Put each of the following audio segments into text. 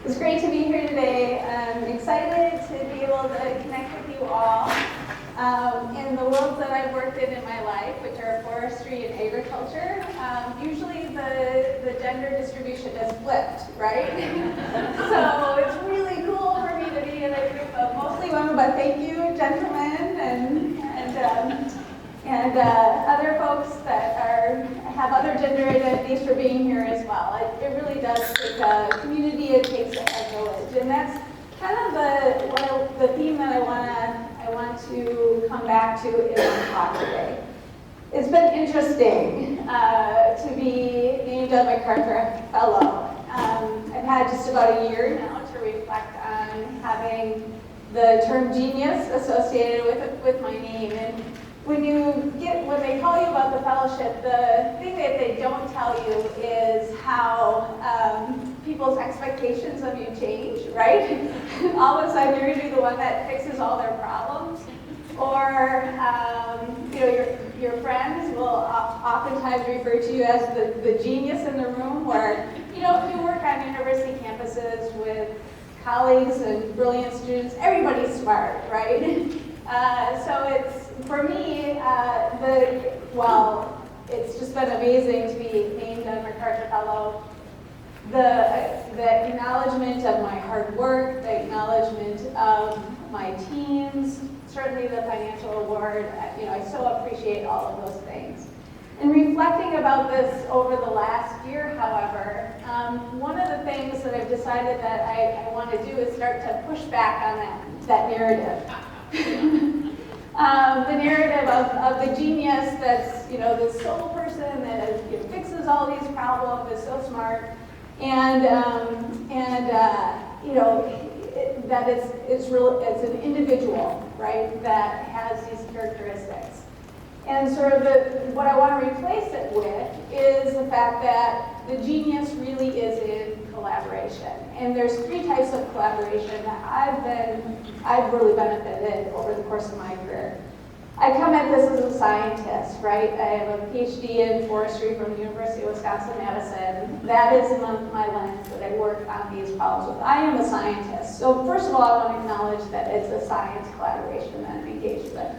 It's great to be here today. I'm excited to be able to connect with you all. In the worlds that I've worked in my life, which are forestry and agriculture, usually the gender distribution is flipped, right? So it's really cool for me to be in a group of mostly women, but thank you, gentlemen, and other folks that have other gender identities for being here as well. It really does take a community, it takes a village, and that's kind of the theme that I want to come back to in our talk today. It's been interesting to be named a MacArthur Fellow. I've had just about a year now to reflect on having the term genius associated with my name. And when they call you about the fellowship, the thing that they don't tell you is how people's expectations of you change, right? All of a sudden you're going to be the one that fixes all their problems, or your friends will oftentimes refer to you as the genius in the room. Where if you work on university campuses with colleagues and brilliant students, everybody's smart, right? So it's, for me, it's just been amazing to be named a MacArthur Fellow. The acknowledgement of my hard work, the acknowledgement of my teams, certainly the financial award, I so appreciate all of those things. In reflecting about this over the last year, however, one of the things that I've decided that I want to do is start to push back on that narrative. The narrative of the genius that's, this sole person that fixes all these problems, is so smart, that it's an individual, right, that has these characteristics. And sort of what I want to replace it with is the fact that the genius really is in collaboration. And there's 3 types of collaboration that I've really benefited over the course of my career. I come at this as a scientist, right? I have a PhD in forestry from the University of Wisconsin-Madison. That is my lens that I work on these problems with. I am a scientist. So first of all, I want to acknowledge that it's a science collaboration that I'm engaged with.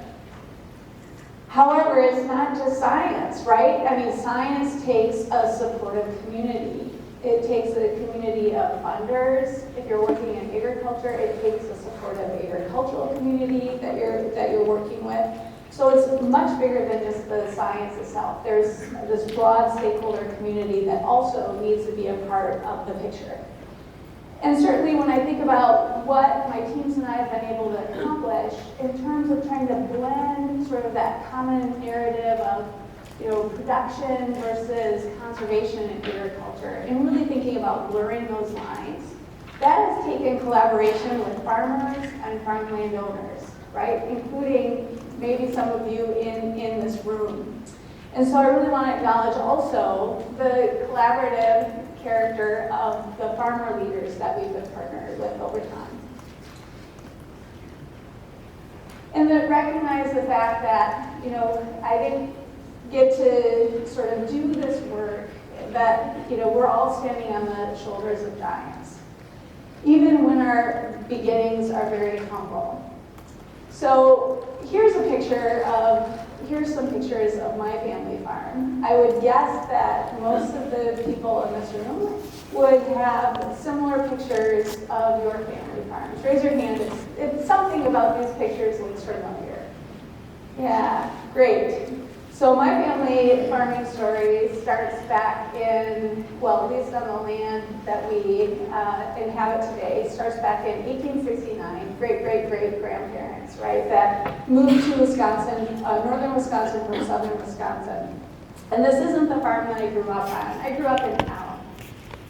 However, it's not just science, right? I mean, science takes a supportive community. It takes a community of funders. If you're working in agriculture, it takes a supportive agricultural community that you're working with. So it's much bigger than just the science itself. There's this broad stakeholder community that also needs to be a part of the picture. And certainly when I think about what my teams and I have been able to accomplish in terms of trying to blend sort of that common narrative of production versus conservation in agriculture, and really thinking about blurring those lines, that has taken collaboration with farmers and farm landowners, right? Including maybe some of you in this room. And so I really want to acknowledge also the collaborative character of the farmer leaders that we've been partnered with over time. And then recognize the fact that, I didn't get to sort of do this work, that, we're all standing on the shoulders of giants, even when our beginnings are very humble. So here's some pictures of my family farm. I would guess that most of the people in this room would have similar pictures of your family farms. Raise your hand if something about these pictures looks familiar. Yeah, great. So my family farming story starts back in, at least on the land that we inhabit today, starts back in 1869, great-great-great-grandparents, right, that moved to Wisconsin, northern Wisconsin from southern Wisconsin. And this isn't the farm that I grew up on. I grew up in town.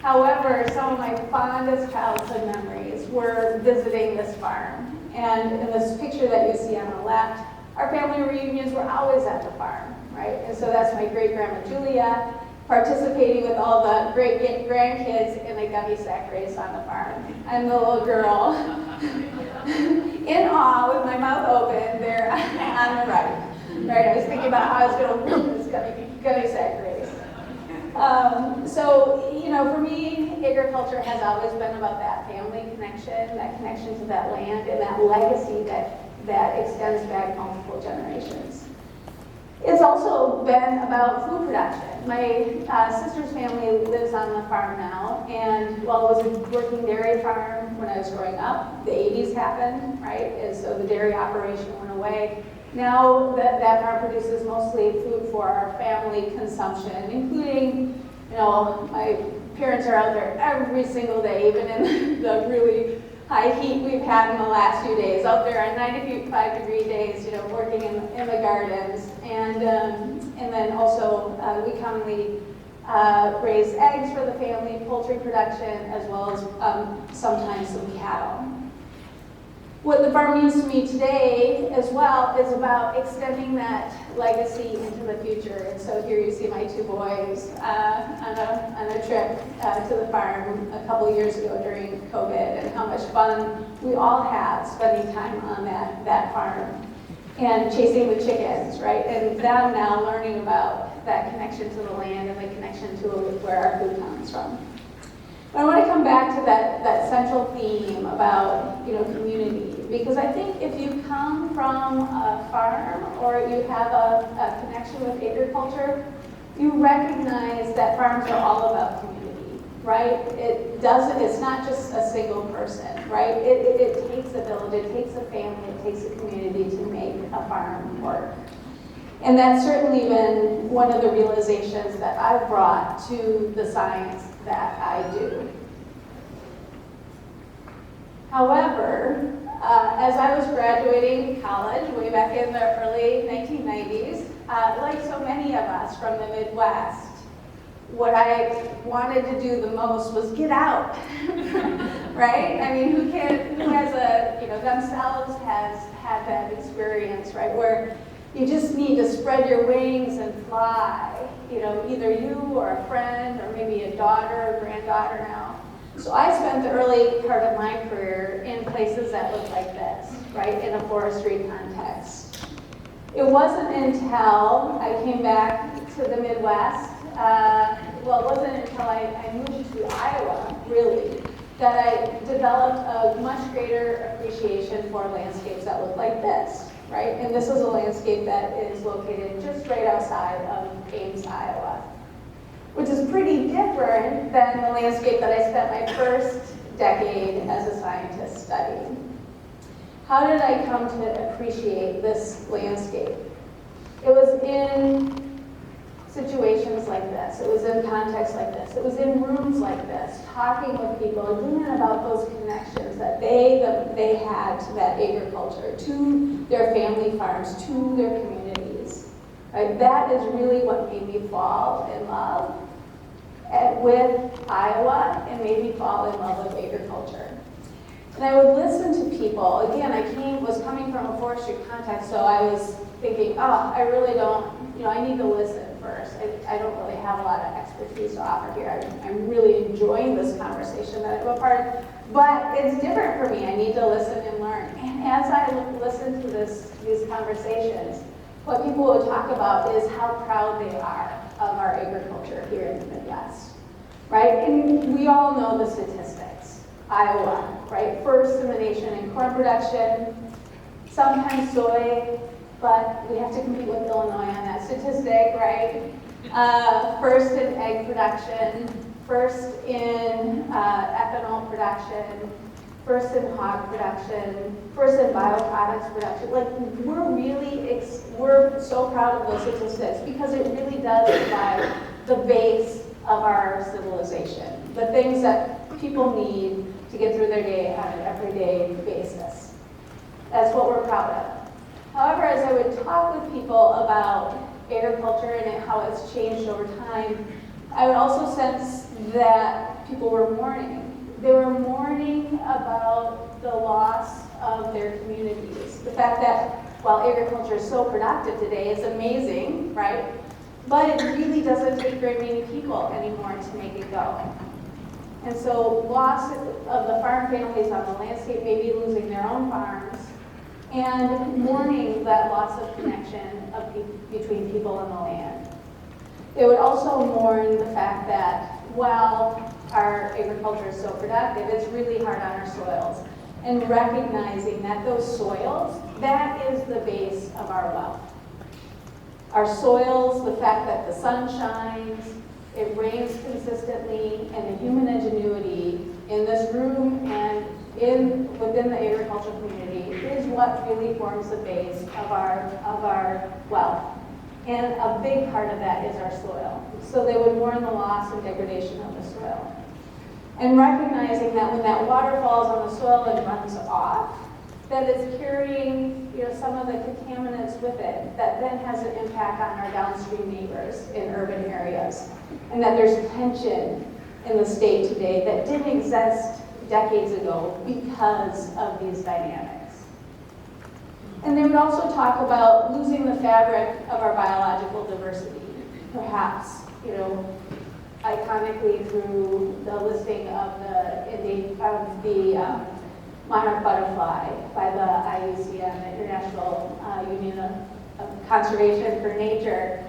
However, some of my fondest childhood memories were visiting this farm. And in this picture that you see on the left, our family reunions were always at the farm, right? And so that's my great-grandma Julia participating with all the great-grandkids in a gummy sack race on the farm. I'm the little girl in awe with my mouth open there on the right. Right, I was thinking about how I was going to win this gummy sack race. So, you know, for me, agriculture has always been about that family connection, that connection to that land, and that legacy that extends back multiple generations. It's also been about food production. My sister's family lives on the farm now, and while it was a working dairy farm when I was growing up, the 80s happened, right? And so the dairy operation went away. Now that farm produces mostly food for our family consumption, including, you know, my parents are out there every single day, even in the really high heat we've had in the last few days, out there on 95-degree days, you know, working in the gardens. And then also we commonly raise eggs for the family, poultry production, as well as sometimes some cattle. What the farm means to me today as well is about extending that legacy into the future. And so here you see my two boys on a trip to the farm a couple of years ago during COVID, and how much fun we all had spending time on that farm and chasing the chickens, right? And them now learning about that connection to the land and the connection to where our food comes from. But I want to come back to that central theme about, you know, community, because I think if you come from a farm or you have a connection with agriculture, you recognize that farms are all about community, right? It's not just a single person, right? It takes a village, it takes a family, it takes a community to make a farm work. And that's certainly been one of the realizations that I've brought to the science that I do. However, as I was graduating college way back in the early 1990s, like so many of us from the Midwest, what I wanted to do the most was get out, right? I mean, who has themselves has had that experience, right? Where you just need to spread your wings and fly, you know, either you or a friend or maybe a daughter or granddaughter now. So I spent the early part of my career in places that looked like this, right, in a forestry context. It wasn't until I came back to the Midwest, it wasn't until I moved to Iowa, really, that I developed a much greater appreciation for landscapes that look like this, right? And this is a landscape that is located just right outside of Ames, Iowa, which is pretty different than the landscape that I spent my first decade as a scientist studying. How did I come to appreciate this landscape? It was in situations like this. It was in contexts like this. It was in rooms like this, talking with people, learning about those connections that they had to that agriculture, to their family farms, to their communities. Right? That is really what made me fall in love with Iowa and made me fall in love with agriculture. And I would listen to people. Again, I was coming from a forestry context, so I was thinking, I really don't, I need to listen first. I don't really have a lot of expertise to offer here. I'm really enjoying this conversation that I'm a part of, but it's different for me. I need to listen and learn. And as I listen to these conversations, what people will talk about is how proud they are of our agriculture here in the Midwest, right? And we all know the statistics. Iowa, right? First in the nation in corn production, sometimes soy, but we have to compete with Illinois on that statistic, right? First in egg production, first in ethanol production, first in hog production, first in bioproducts production. Like, we're so proud of those statistics because it really does provide the base of our civilization, the things that people need to get through their day on an everyday basis. That's what we're proud of. However, as I would talk with people about agriculture and how it's changed over time, I would also sense that people were mourning. They were mourning about the loss of their communities. The fact that while agriculture is so productive today, it's amazing, right? But it really doesn't take very many people anymore to make it go. And so loss of the farm families on the landscape, maybe losing their own farms, and mourning that loss of connection between people and the land. They would also mourn the fact that while our agriculture is so productive, it's really hard on our soils. And recognizing that those soils, that is the base of our wealth. Our soils, the fact that the sun shines, it rains consistently, and the human ingenuity in this room and within the agricultural community is what really forms the base of our wealth. And a big part of that is our soil. So they would mourn the loss and degradation of the soil. And recognizing that when that water falls on the soil and runs off, that it's carrying some of the contaminants with it that then has an impact on our downstream neighbors in urban areas. And that there's tension in the state today that didn't exist decades ago because of these dynamics. And they would also talk about losing the fabric of our biological diversity, perhaps, iconically through the listing of the monarch butterfly by the IUCN, the International Union of Conservation for Nature,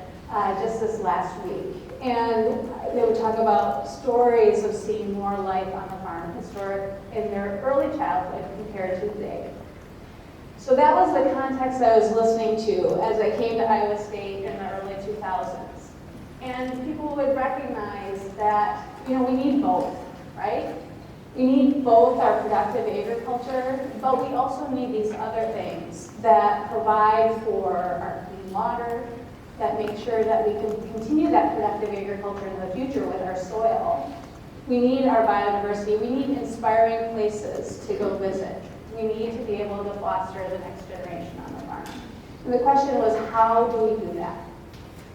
just this last week. And they would talk about stories of seeing more life on the farm, historic in their early childhood compared to today. So that was the context I was listening to as I came to Iowa State in the early 2000s. And people would recognize that, we need both, right? We need both our productive agriculture, but we also need these other things that provide for our clean water, that make sure that we can continue that productive agriculture in the future with our soil. We need our biodiversity. We need inspiring places to go visit. We need to be able to foster the next generation on the farm. And the question was, how do we do that?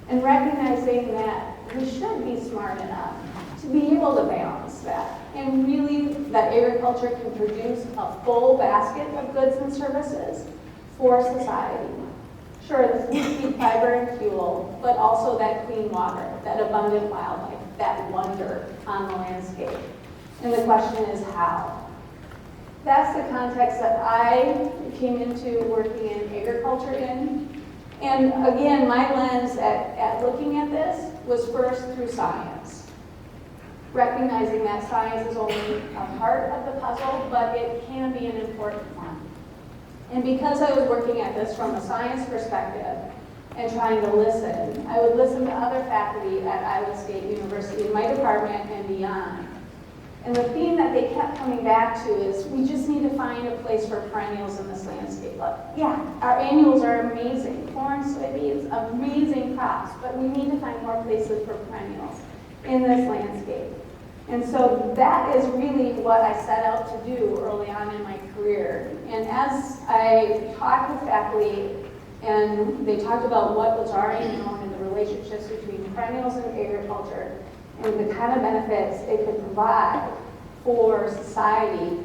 And recognizing that we should be smart enough to be able to balance that. And really, that agriculture can produce a full basket of goods and services for society. Sure, the food, feed, fiber, and fuel, but also that clean water, that abundant wildlife, that wonder on the landscape. And the question is how? That's the context that I came into working in agriculture in. And again, my lens at looking at this was first through science. Recognizing that science is only a part of the puzzle, but it can be an important one. And because I was working at this from a science perspective and trying to listen, I would listen to other faculty at Iowa State University in my department and beyond. And the theme that they kept coming back to is we just need to find a place for perennials in this landscape. Yeah, our annuals are amazing. Corn, soybeans, amazing crops, but we need to find more places for perennials in this landscape. And so that is really what I set out to do early on in my career. And as I talked with faculty and they talked about what was already known in the relationships between perennials and agriculture and the kind of benefits it could provide for society,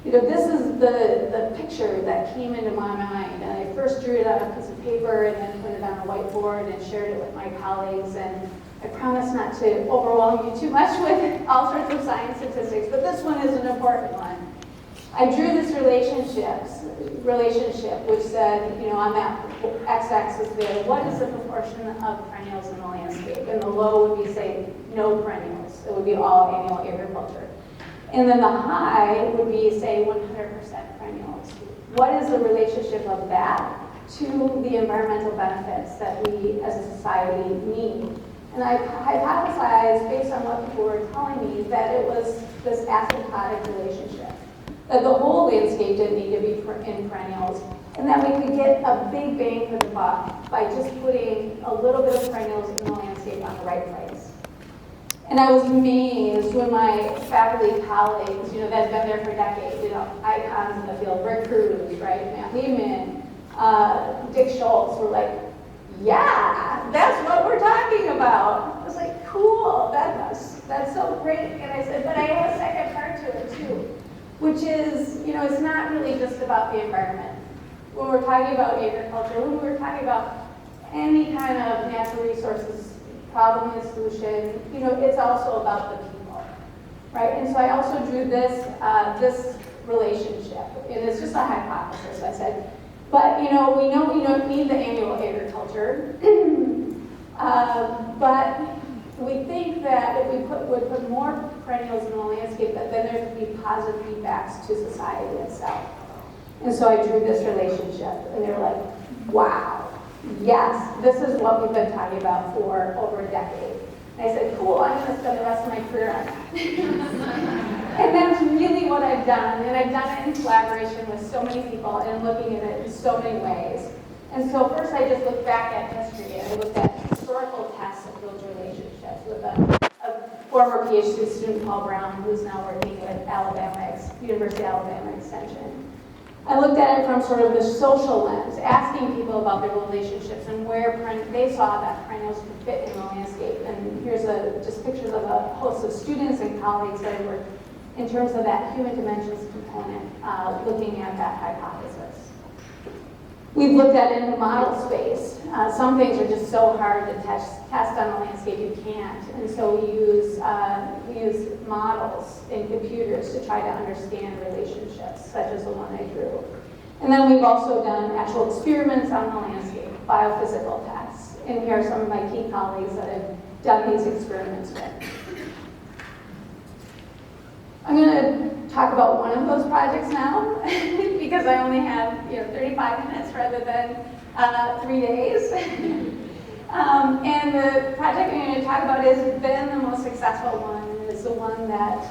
this is the picture that came into my mind. And I first drew it on a piece of paper and then put it on a whiteboard and shared it with my colleagues. And I promise not to overwhelm you too much with all sorts of science statistics, but this one is an important one. I drew this relationship which said, on that x-axis there, what is the proportion of perennials in the landscape? And the low would be, say, no perennials. It would be all annual agriculture. And then the high would be, say, 100% perennials. What is the relationship of that to the environmental benefits that we as a society need? And I hypothesized, based on what people were telling me, that it was this asymptotic relationship. That the whole landscape didn't need to be in perennials, and that we could get a big bang for the buck by just putting a little bit of perennials in the landscape on the right place. And I was amazed when my faculty colleagues, that had been there for decades, icons in the field, Rick Cruz, right, Matt Lehman, Dick Schultz, were like, yeah, that's what we're talking about. I was like, cool, that's so great. And I said, but I have a second part to it too, which is, it's not really just about the environment. When we're talking about agriculture, when we're talking about any kind of natural resources problem and solution, it's also about the people, right? And so I also drew this relationship, and it's just a hypothesis. I said, but we know we don't need the annual agriculture. But we think that if we would put more perennials in the landscape, that then there could be positive feedbacks to society itself. And so I drew this relationship, and they were like, wow, yes, this is what we've been talking about for over a decade. And I said, cool, I'm going to spend the rest of my career on that. And that's really what I've done, and I've done it in collaboration with so many people and looking at it in so many ways. And so first I just looked back at history, and I looked at historical tests of those relationships with a former PhD student, Paul Brown, who's now working at University of Alabama Extension. I looked at it from sort of the social lens, asking people about their relationships and where they saw that perennials could fit in the landscape. And here's just pictures of a host of students and colleagues that I worked in terms of that human dimensions component, looking at that hypothesis. We've looked at it in the model space. Some things are just so hard to test on the landscape, you can't. And so we use models in computers to try to understand relationships, such as the one I drew. And then we've also done actual experiments on the landscape, biophysical tests. And here are some of my key colleagues that have done these experiments with. I'm going to talk about one of those projects now because I only have 35 minutes rather than 3 days. And the project I'm going to talk about has been the most successful one, and is the one that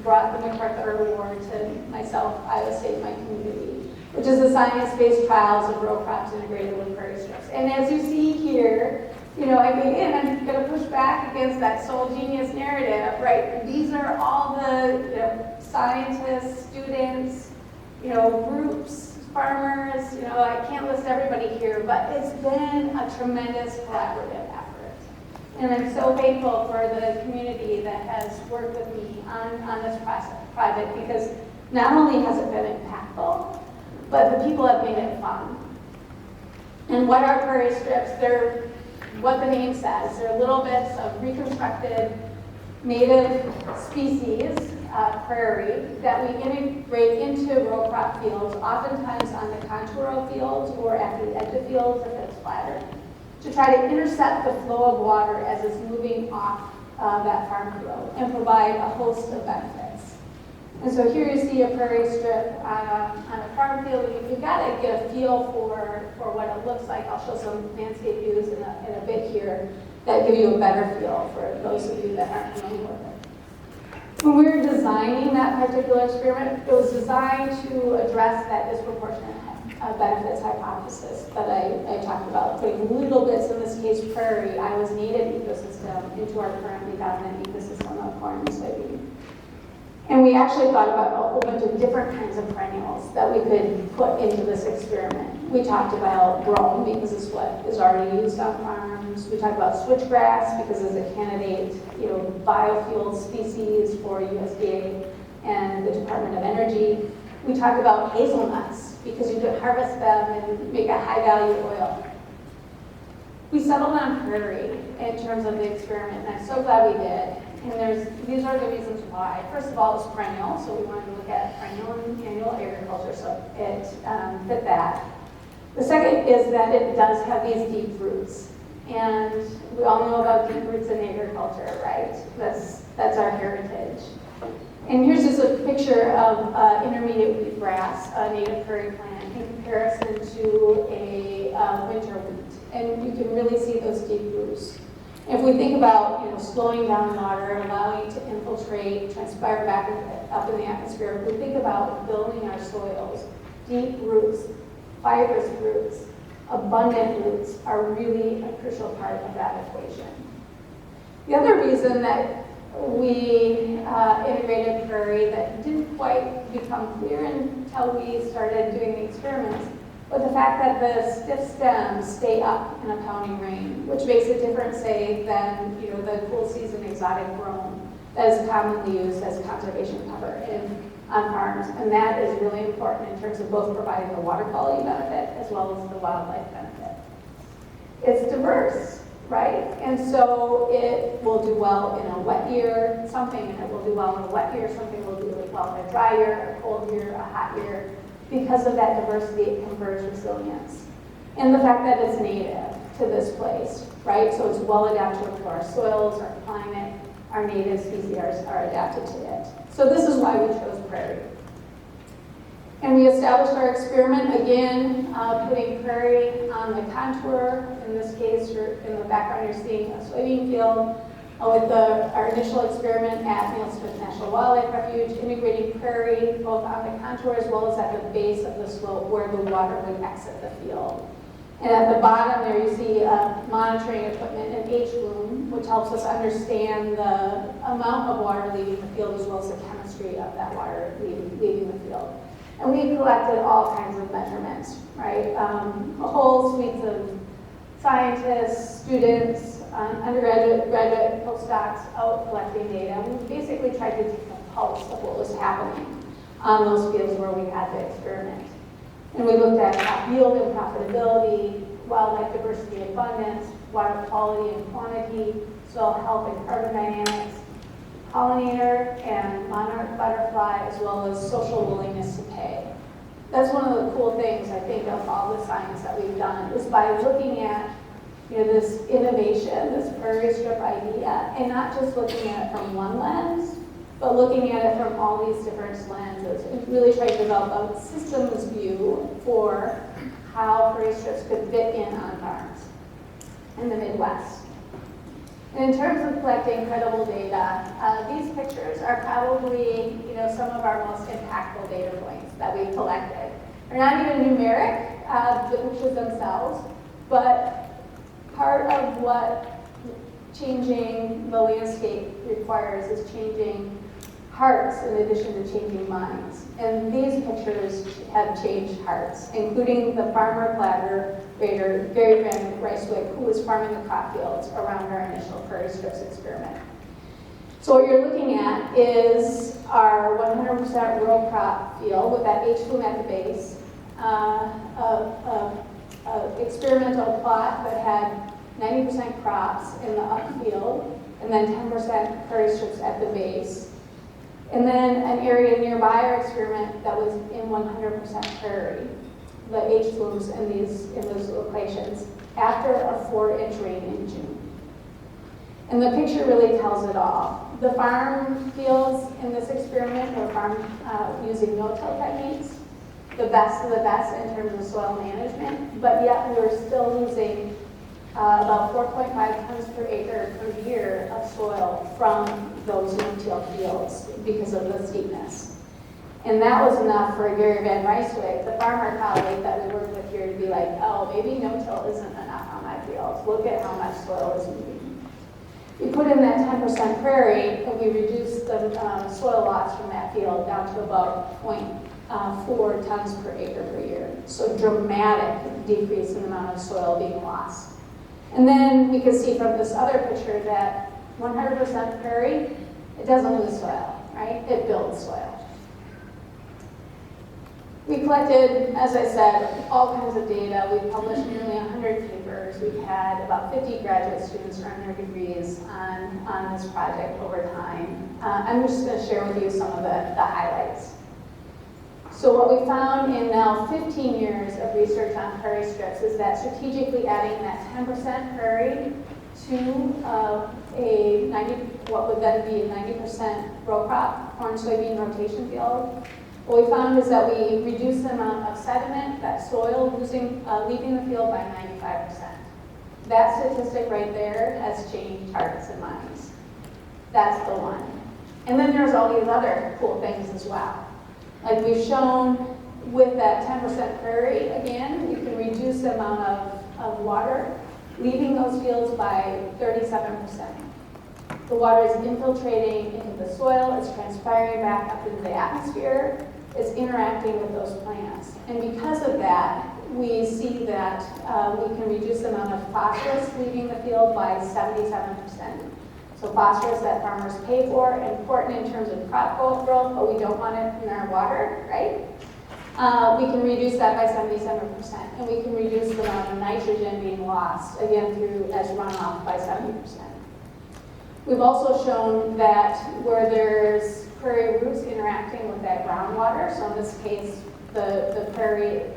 brought the MacArthur Award to myself, Iowa State, my community, which is the science-based trials of row crops integrated with Prairie Strips. And as you see here, I'm going to push back against that sole genius narrative, right? These are all the scientists, students, groups, farmers. I can't list everybody here, but it's been a tremendous collaborative effort. And I'm so thankful for the community that has worked with me on this project, because not only has it been impactful, but the people have made it fun. And what are Prairie Strips? They're what the name says. They're little bits of reconstructed native species, prairie, that we integrate into row crop fields, oftentimes on the contour of fields or at the edge of fields if it's flatter, to try to intercept the flow of water as it's moving off that farm field and provide a host of benefits. And so here you see a prairie strip on a farm field. You've got to get a feel for what it looks like. I'll show some landscape views in a bit here that give you a better feel for those of you that aren't familiar with it. When we were designing that particular experiment, it was designed to address that disproportionate benefits hypothesis that I talked about, putting little bits, in this case prairie, Iowa's native ecosystem, into our currently dominant ecosystem of corn and soybean. And we actually thought about a whole bunch of different kinds of perennials that we could put into this experiment. We talked about brome, because it's what is already used on farms. We talked about switchgrass, because it's a candidate, biofuel species for USDA and the Department of Energy. We talked about hazelnuts, because you could harvest them and make a high-value oil. We settled on prairie in terms of the experiment, and I'm so glad we did. And these are the reasons why. First of all, it's perennial, so we wanted to look at perennial and annual agriculture, so it fit that. The second is that it does have these deep roots. And we all know about deep roots in agriculture, right? That's our heritage. And here's just a picture of intermediate wheatgrass, a native prairie plant, in comparison to a winter wheat. And you can really see those deep roots. If we think about slowing down water, allowing it to infiltrate, transpire back up in the atmosphere, if we think about building our soils, deep roots, fibrous roots, abundant roots are really a crucial part of that equation. The other reason that we integrated prairie that didn't quite become clear until we started doing the experiments, but the fact that the stiff stems stay up in a pounding rain, which makes it different, say, than the cool season exotic brome that is commonly used as conservation cover on farms. And that is really important in terms of both providing the water quality benefit as well as the wildlife benefit. It's diverse, right? And so it will do well in a wet year, something, and it will do well in a wet year, something will do really well in a dry year, a cold year, a hot year. Because of that diversity, it confers resilience. And the fact that it's native to this place, right? So it's well adapted to our soils, our climate, our native species are adapted to it. So this is why we chose prairie. And we established our experiment, again, putting prairie on the contour. In this case, in the background, you're seeing a soybean field with our initial experiment at Neil Smith National Wildlife Refuge, integrating prairie both on the contour as well as at the base of the slope where the water would exit the field. And at the bottom there, you see monitoring equipment and H-bloom, which helps us understand the amount of water leaving the field as well as the chemistry of that water leaving the field. And we collected all kinds of measurements, right? A whole suite of scientists, students, undergraduate, graduate, postdocs out collecting data. We basically tried to take a pulse of what was happening on those fields where we had the experiment. And we looked at crop yield and profitability, wildlife diversity and abundance, water quality and quantity, soil health and carbon dynamics, pollinator and monarch butterfly, as well as social willingness to pay. That's one of the cool things, I think, of all the science that we've done, is by looking at this innovation, this prairie strip idea, and not just looking at it from one lens, but looking at it from all these different lenses, and really trying to develop a systems view for how prairie strips could fit in on farms in the Midwest. And in terms of collecting credible data, these pictures are probably some of our most impactful data points that we've collected. They're not even numeric, the pictures themselves, but part of what changing the landscape requires is changing hearts in addition to changing minds. And these pictures have changed hearts, including the farmer collaborator, Gary Van Ryswick, who was farming the crop fields around our initial Prairie Strips experiment. So what you're looking at is our 100% row crop field with that H-bloom at the base, experimental plot that had 90% crops in the upfield, and then 10% prairie strips at the base. And then an area nearby our experiment that was in 100% prairie, the H-blooms in those locations, after a 4-inch rain in June. And the picture really tells it all. The farm fields in this experiment were farmed using no-till techniques, the best of the best in terms of soil management, but yet we were still losing about 4.5 tons per acre per year of soil from those no-till fields because of the steepness. And that was enough for Gary Van Ryswick, the farmer colleague that we worked with here, to be like, oh, maybe no-till isn't enough on my field. Look at how much soil is moving. We put in that 10% prairie, and we reduced the soil loss from that field down to about 0.4 tons per acre per year. So dramatic decrease in the amount of soil being lost. And then we could see from this other picture that 100% prairie, it doesn't lose soil, right? It builds soil. We collected, as I said, all kinds of data. We published nearly 100 papers. We've had about 50 graduate students earn their degrees on this project over time. I'm just going to share with you some of the highlights. So what we found in now 15 years of research on prairie strips is that strategically adding that 10% prairie to what would then be a 90% row crop corn soybean rotation field, what we found is that we reduced the amount of sediment, that soil leaving the field by 95%. That statistic right there has changed hearts and minds. That's the one. And then there's all these other cool things as well. Like we've shown with that 10% prairie, again, you can reduce the amount of water leaving those fields by 37%. The water is infiltrating into the soil, it's transpiring back up into the atmosphere, it's interacting with those plants. And because of that, we see that we can reduce the amount of phosphorus leaving the field by 77%. So phosphorus that farmers pay for, important in terms of crop growth, but we don't want it in our water, right? We can reduce that by 77%, and we can reduce the amount of nitrogen being lost, again, as runoff by 70%. We've also shown that where there's prairie roots interacting with that groundwater, so in this case, the prairie,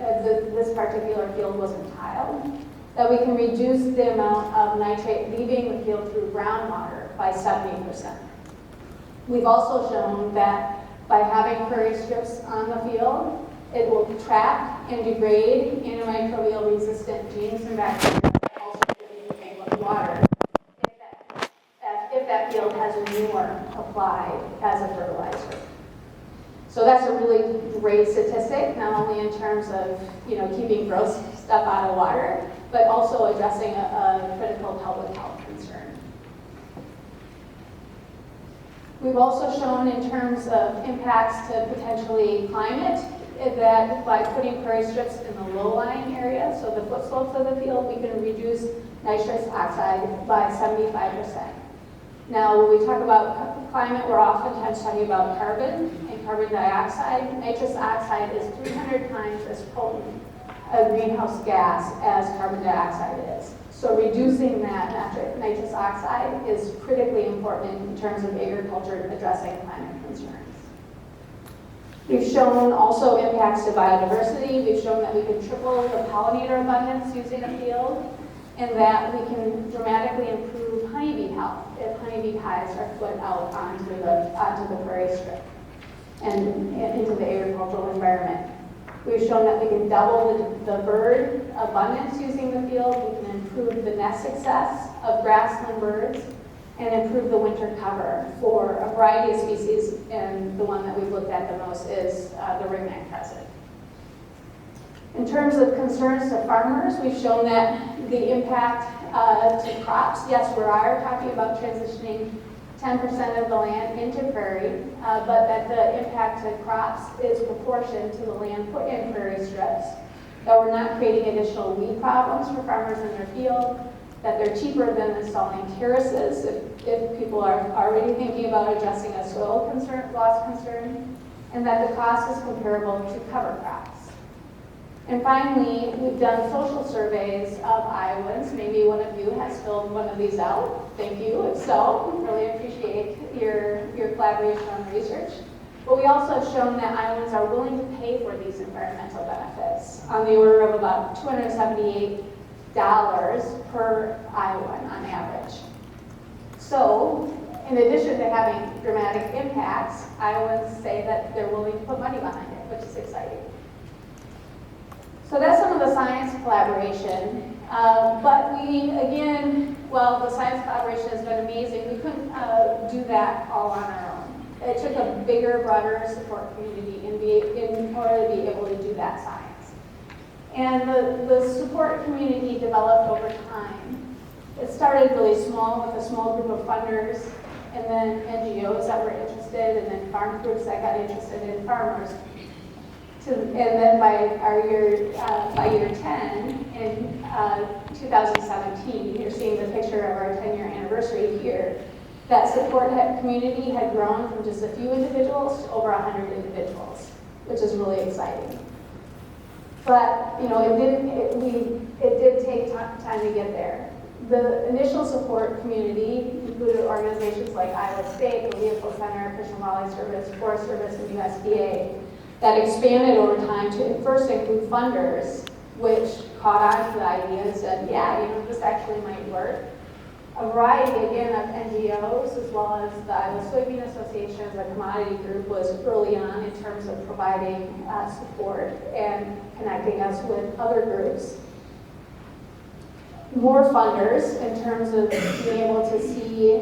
this particular field wasn't tiled, that we can reduce the amount of nitrate leaving the field through groundwater by 70%. We've also shown that by having prairie strips on the field, it will trap and degrade antimicrobial resistant genes and bacteria that also contain water if that field has manure applied as a fertilizer. So that's a really great statistic, not only in terms of keeping gross stuff out of water, but also addressing a critical public health concern. We've also shown in terms of impacts to potentially climate that by putting prairie strips in the low-lying area, so the foot slopes of the field, we can reduce nitrous oxide by 75%. Now, when we talk about climate, we're oftentimes talking about carbon and carbon dioxide. Nitrous oxide is 300 times as potent a greenhouse gas as carbon dioxide is. So reducing that nitrous oxide is critically important in terms of agriculture addressing climate concerns. We've shown also impacts to biodiversity. We've shown that we can triple the pollinator abundance using a field, and that we can dramatically improve honeybee health if honeybee hives are put out onto the prairie strip and into the agricultural environment. We've shown that we can double the bird abundance using the field. We can improve the nest success of grassland birds and improve the winter cover for a variety of species, and the one that we've looked at the most is the ringneck pheasant. In terms of concerns to farmers, we've shown that the impact to crops, yes, we are talking about transitioning 10% of the land into prairie, but that the impact to crops is proportioned to the land put in prairie strips, that we're not creating additional weed problems for farmers in their field, that they're cheaper than installing terraces if people are already thinking about addressing a soil loss concern, and that the cost is comparable to cover crops. And finally, we've done social surveys of Iowans. Maybe one of you has filled one of these out. Thank you. If so, really appreciate your collaboration on the research. But we also have shown that Iowans are willing to pay for these environmental benefits on the order of about $278 per Iowan on average. So, in addition to having dramatic impacts, Iowans say that they're willing to put money behind it, which is exciting. So that's some of the science collaboration. But we, again, while the science collaboration has been amazing, we couldn't do that all on our own. It took a bigger, broader support community in order to be able to do that science. And the support community developed over time. It started really small with a small group of funders, and then NGOs that were interested, and then farm groups that got interested in farmers. And then by year 10, in 2017, you're seeing the picture of our 10-year anniversary here, that support community had grown from just a few individuals to over 100 individuals, which is really exciting. But it did take time to get there. The initial support community included organizations like Iowa State, the Leopold Center, Fish and Wildlife Service, Forest Service, and USDA, that expanded over time to first include funders, which caught on to the idea and said, yeah, this actually might work. A variety, again, of NGOs, as well as the Iowa Soybean Association as a commodity group, was early on in terms of providing support and connecting us with other groups. More funders in terms of being able to see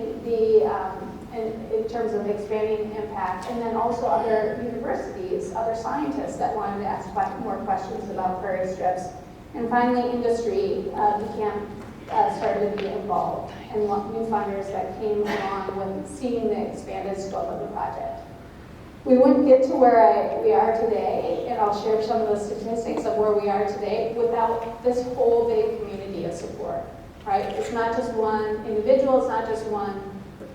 in terms of expanding impact, and then also other universities, other scientists that wanted to ask more questions about prairie strips. And finally, industry started to be involved, and new funders that came along with seeing the expanded scope of the project. We wouldn't get to where we are today, and I'll share some of the statistics of where we are today, without this whole big community of support, right? It's not just one individual, it's not just one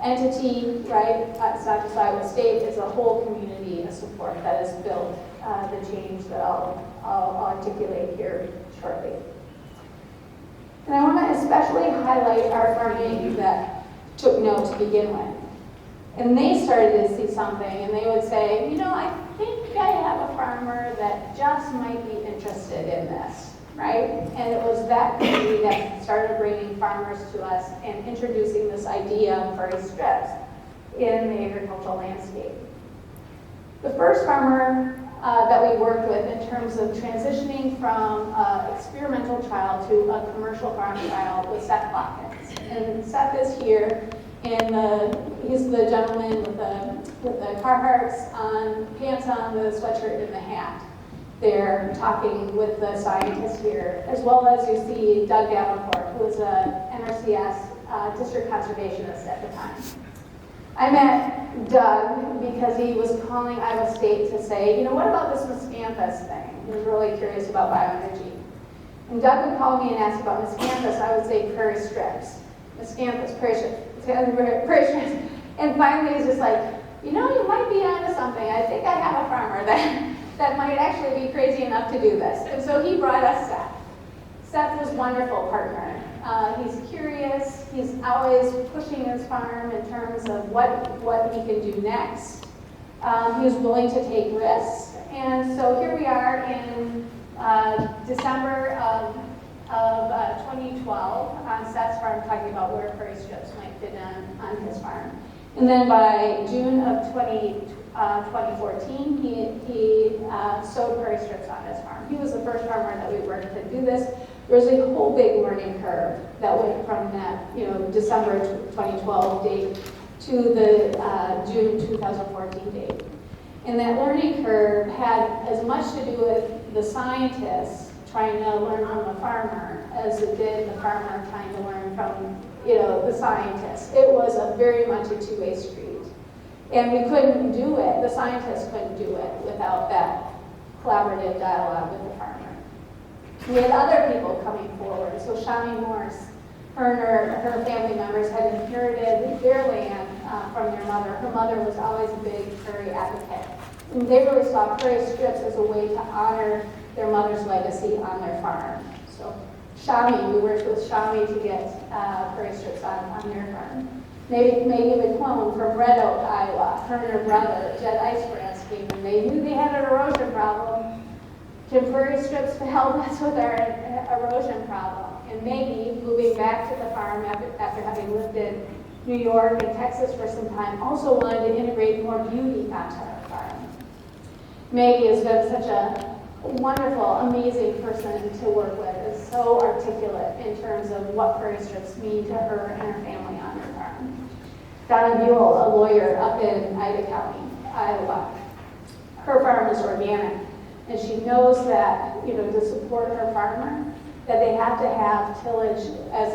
entity, right? It's not just Iowa State, it's a whole community of support that has built the change that I'll articulate here shortly. And I want to especially highlight our farm aid that took note to begin with. And they started to see something, and they would say, I think I have a farmer that just might be interested in this. right? And it was that community that started bringing farmers to us and introducing this idea of prairie strips in the agricultural landscape. The first farmer that we worked with in terms of transitioning from experimental trial to a commercial farm trial was Seth Watkins. And Seth is here, and he's the gentleman with the Carhartts on, pants on, the sweatshirt, and the hat. They're talking with the scientists here, as well as you see Doug Davenport, who was a NRCS district conservationist at the time. I met Doug because he was calling Iowa State to say, what about this miscanthus thing? He was really curious about bioenergy. And Doug would call me and ask about miscanthus. I would say prairie strips. Miscanthus, prairie strips, prairie strips. And finally he's just like, you might be onto something. I think I have a farmer that might actually be crazy enough to do this. And so he brought us Seth. Seth was a wonderful partner. He's curious. He's always pushing his farm in terms of what he can do next. He was willing to take risks. And so here we are in December of 2012 on Seth's farm, talking about where prairie strips might fit on his farm. And then by June of 2014, he sowed prairie strips on his farm. He was the first farmer that we worked to do this. There was a whole big learning curve that went from that December 2012 date to the June 2014 date. And that learning curve had as much to do with the scientists trying to learn from the farmer as it did the farmer trying to learn from the scientists. It was very much a two-way street. And we couldn't do it, the scientists couldn't do it without that collaborative dialogue with the farmer. We had other people coming forward. So Shami Morse, her and her family members had inherited their land from their mother. Her mother was always a big prairie advocate. And they really saw prairie strips as a way to honor their mother's legacy on their farm. So Shami, we worked with Shami to get prairie strips on their farm. Maggie McClone from Red Oak, Iowa, her and her brother, Jed Icebrands, came and they knew they had an erosion problem. Can prairie strips help us with our erosion problem? And Maggie, moving back to the farm after having lived in New York and Texas for some time, also wanted to integrate more beauty onto our farm. Maggie has been such a wonderful, amazing person to work with, is so articulate in terms of what prairie strips mean to her and her family on her farm. Donna Buell, a lawyer up in Ida County, Iowa. Her farm is organic, and she knows that, to support her farmer, that they have to have tillage as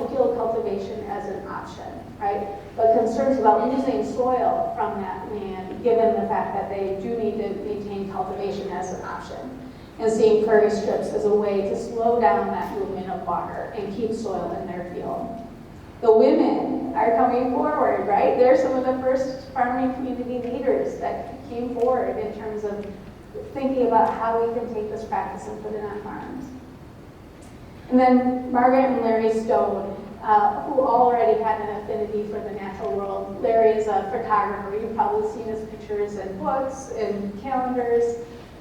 field cultivation as an option, right? But concerns about losing soil from that land, given the fact that they do need to maintain cultivation as an option, and seeing prairie strips as a way to slow down that movement of water and keep soil in their field. The women are coming forward, right? They're some of the first farming community leaders that came forward in terms of thinking about how we can take this practice and put it on farms. And then Margaret and Larry Stone, who already had an affinity for the natural world. Larry is a photographer. You've probably seen his pictures in books, in calendars,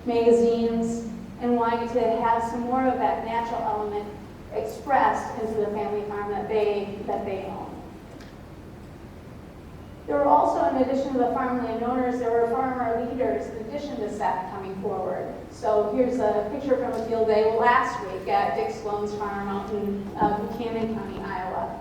magazines, and wanting to have some more of that natural element expressed into the family farm that they own. There were also, in addition to the farmland owners, there were farmer leaders in addition to Seth coming forward. So here's a picture from a field day last week at Dick Sloan's farm out in Buchanan County, Iowa.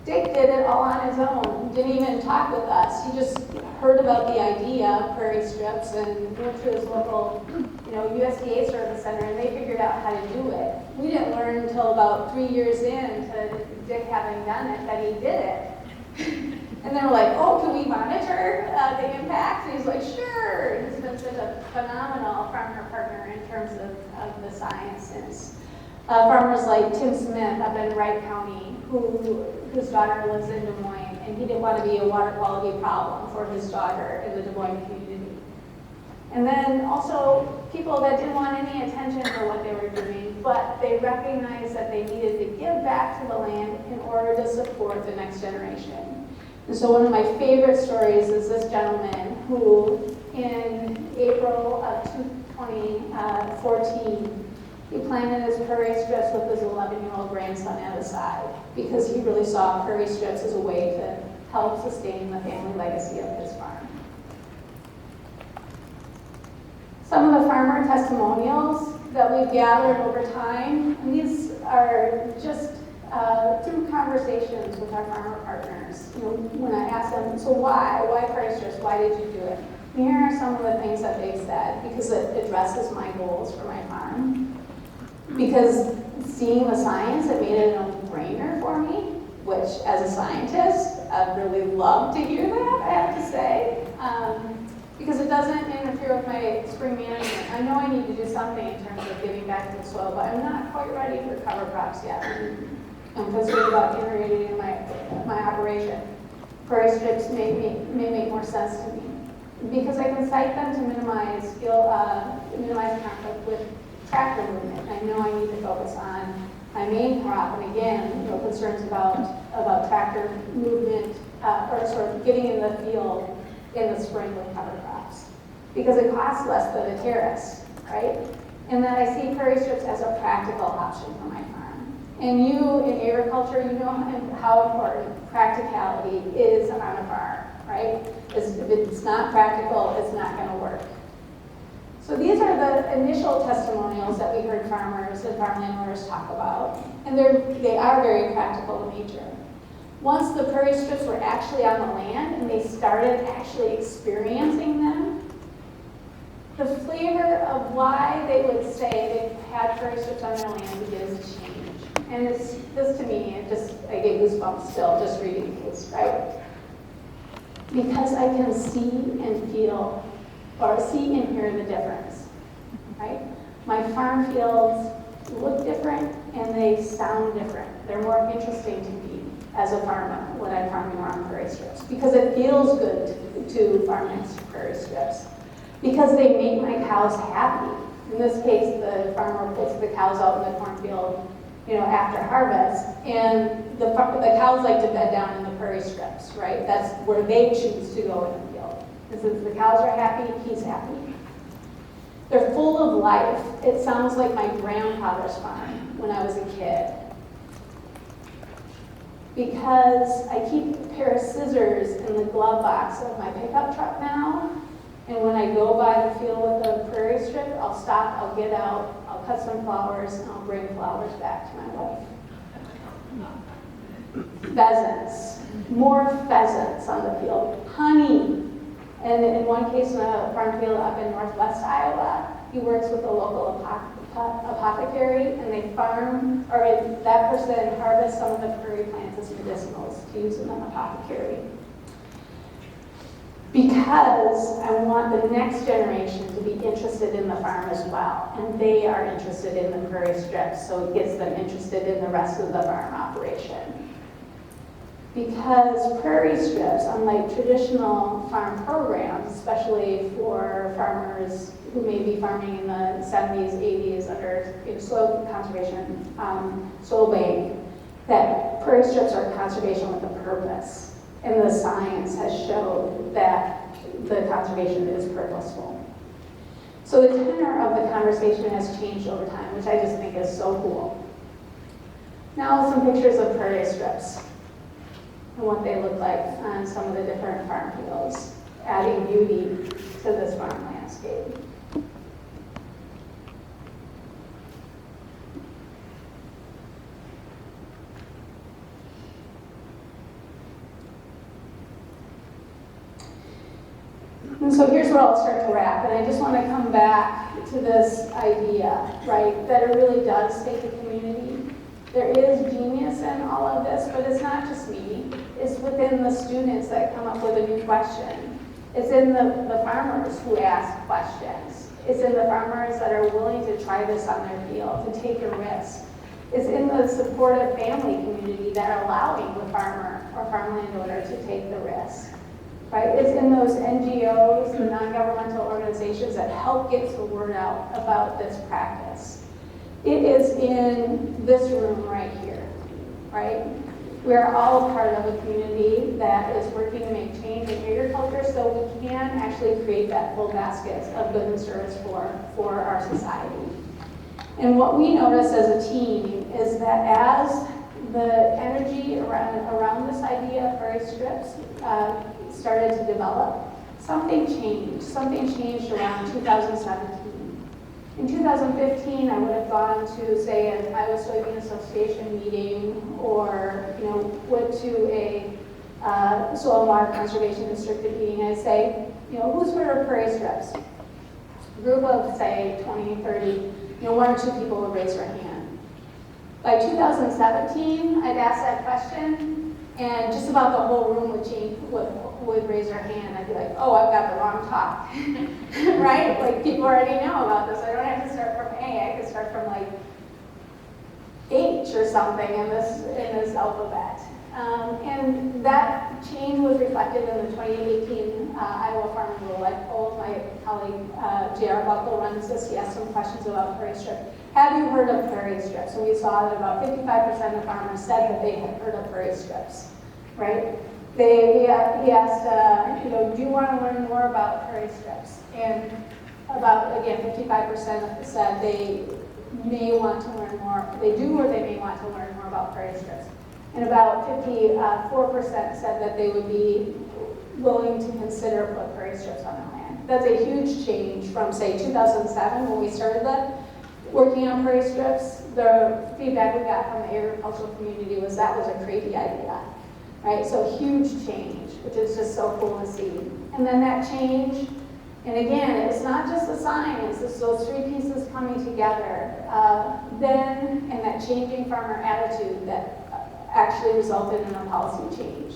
Dick did it all on his own, didn't even talk with us. He just heard about the idea of prairie strips and went to his local USDA service center, and they figured out how to do it. We didn't learn until about 3 years in to Dick having done it that he did it. And they were like, oh, can we monitor the impact? And he's like, sure. He's been such a phenomenal farmer partner in terms of the science since. Farmers like Tim Smith up in Wright County, whose daughter lives in Des Moines, and he didn't want to be a water quality problem for his daughter in the Des Moines community. And then also people that didn't want any attention for what they were doing, but they recognized that they needed to give back to the land in order to support the next generation. And so one of my favorite stories is this gentleman who, in April of 2014, He planted his Prairie Strips with his 11-year-old grandson at his side because he really saw Prairie Strips as a way to help sustain the family legacy of his farm. Some of the farmer testimonials that we've gathered over time, and these are just through conversations with our farmer partners. You know, when I ask them, so why Prairie Strips? Why did you do it? And here are some of the things that they've said, because it addresses my goals for my farm. Because seeing the science, it made it a no-brainer for me, which as a scientist, I'd really love to hear that, I have to say. Because it doesn't interfere with my spring management. I know I need to do something in terms of giving back to the soil, but I'm not quite ready for cover crops yet. I'm concerned about integrating in my operation. Prairie Strips may make more sense to me because I can cite them to minimize conflict with tractor movement. I know I need to focus on my main crop, and again, you know, concerns about tractor movement or sort of getting in the field in the spring with cover crops because it costs less than a terrace, right? And then I see Prairie Strips as a practical option for my farm. And you in agriculture, you know how important practicality is on a farm, right? If it's not practical, it's not going to work. So these are the initial testimonials that we heard farmers and farmland owners talk about, and they are very practical in nature. Once the Prairie Strips were actually on the land and they started actually experiencing them, the flavor of why they would say they had Prairie Strips on their land begins to change. And this to me, I get goosebumps still just reading this, right? Because I can see and feel, or see and hear the difference, right? My farm fields look different and they sound different. They're more interesting to me as a farmer when I'm farming around Prairie Strips because it feels good to farm next to Prairie Strips because they make my cows happy. In this case, the farmer puts the cows out in the cornfield, you know, after harvest, and the cows like to bed down in the Prairie Strips, right? That's where they choose to go in the field. And since the cows are happy, he's happy. They're full of life. It sounds like my grandfather's farm when I was a kid. Because I keep a pair of scissors in the glove box of my pickup truck now, and when I go by the field with the Prairie Strip, I'll stop, I'll get out, I'll cut some flowers, and I'll bring flowers back to my wife. Pheasants, more pheasants on the field, honey. And in one case in a farm field up in northwest Iowa, he works with a local apothecary, and they farm, or that person harvests some of the prairie plants as medicinals to use in an apothecary. Because I want the next generation to be interested in the farm as well, and they are interested in the Prairie Strips, so it gets them interested in the rest of the farm operation. Because Prairie Strips, unlike traditional farm programs, especially for farmers who may be farming in the 70s, 80s under soil conservation, soil bank, that Prairie Strips are conservation with a purpose. And the science has showed that the conservation is purposeful. So the tenor of the conversation has changed over time, which I just think is so cool. Now some pictures of Prairie Strips and what they look like on some of the different farm fields, adding beauty to this farm landscape. And so here's where I'll start to wrap, and I just want to come back to this idea, right, that it really does take a community. There is genius in all of this, but it's not just me. It's within the students that come up with a new question. It's in the farmers who ask questions. It's in the farmers that are willing to try this on their field, to take a risk. It's in the supportive family community that are allowing the farmer or farmland owner to take the risk. Right? It's in those NGOs, the non-governmental organizations that help get the word out about this practice. It is in this room right here, right? We are all a part of a community that is working to make change in agriculture so we can actually create that full basket of goods and service for our society. And what we noticed as a team is that as the energy around this idea of prairie strips started to develop, something changed. Something changed around 2017. In 2015, I would have gone to, say, an Iowa Soybean Association meeting, or went to a soil and water conservation district meeting. I'd say, who's heard of prairie strips? A group of, say, 20, 30, one or two people would raise their hand. By 2017, I'd ask that question, and just about the whole room would raise their hand. I'd be like, oh, I've got the wrong talk, right? Like, people already know about this. I don't have to start from A. I could start from like H or something in this alphabet. And that change was reflected in the 2018 Iowa Farming Rule. I told my colleague J.R. Buckle runs this. He asked some questions about prairie strip. Have you heard of prairie strips? And we saw that about 55% of farmers said that they had heard of prairie strips, right? He asked, do you want to learn more about prairie strips? And about, again, 55% said they may want to learn more. They do, or they may want to learn more about prairie strips. And about 54% said that they would be willing to consider put prairie strips on their land. That's a huge change from, say, 2007 when we started working on prairie strips. The feedback we got from the agricultural community was that was a crazy idea, right? So huge change, which is just so cool to see. And then that change, and again, it's not just the science, it's those three pieces coming together, and that changing farmer attitude that actually resulted in a policy change.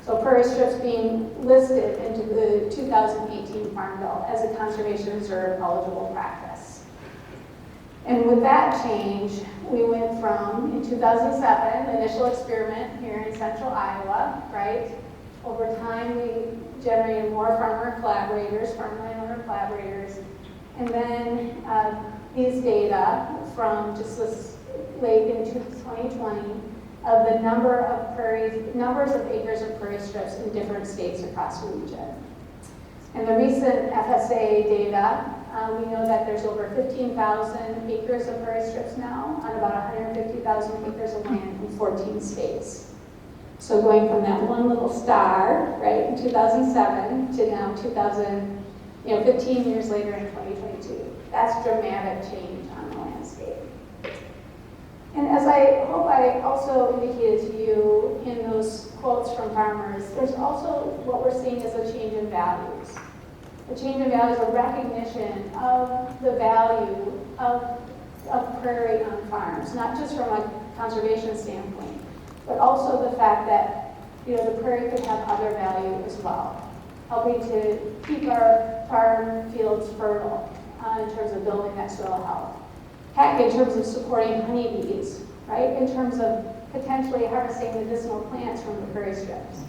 So prairie strips being listed into the 2018 Farm Bill as a conservation reserve eligible practice. And with that change, we went from, in 2007, the initial experiment here in central Iowa, right? Over time, we generated more farmer collaborators, farm landowner collaborators, and then these data from just this late in 2020 of the numbers of acres of prairie strips in different states across the region. And the recent FSA data, we know that there's over 15,000 acres of prairie strips now on about 150,000 acres of land in 14 states. So going from that one little star, right, in 2007 to now 15 years later in 2022. That's dramatic change on the landscape. And as I hope I also indicated to you in those quotes from farmers, there's also what we're seeing is a change in values. A change in values, a recognition of the value of prairie on farms, not just from a conservation standpoint, but also the fact that the prairie could have other value as well, helping to keep our farm fields fertile in terms of building that soil health. Heck, in terms of supporting honeybees, right? In terms of potentially harvesting medicinal plants from the prairie strips.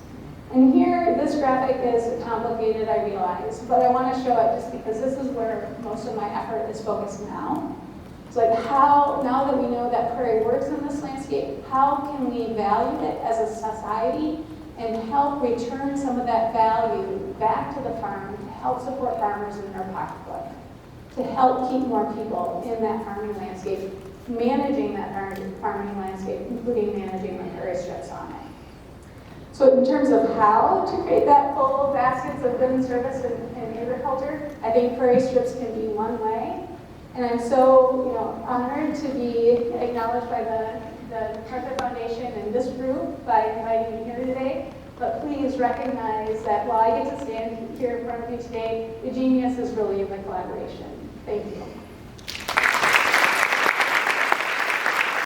And here, this graphic is complicated, I realize, but I want to show it just because this is where most of my effort is focused now. It's like how, now that we know that prairie works in this landscape, how can we value it as a society and help return some of that value back to the farm to help support farmers in their pocketbook, to help keep more people in that farming landscape, managing that farming landscape, including managing the prairie strips on it. So in terms of how to create that full baskets of good and service in agriculture, I think prairie strips can be one way. And I'm so honored to be acknowledged by the MacArthur Foundation and this group by inviting me here today. But please recognize that while I get to stand here in front of you today, the genius is really in the collaboration. Thank you.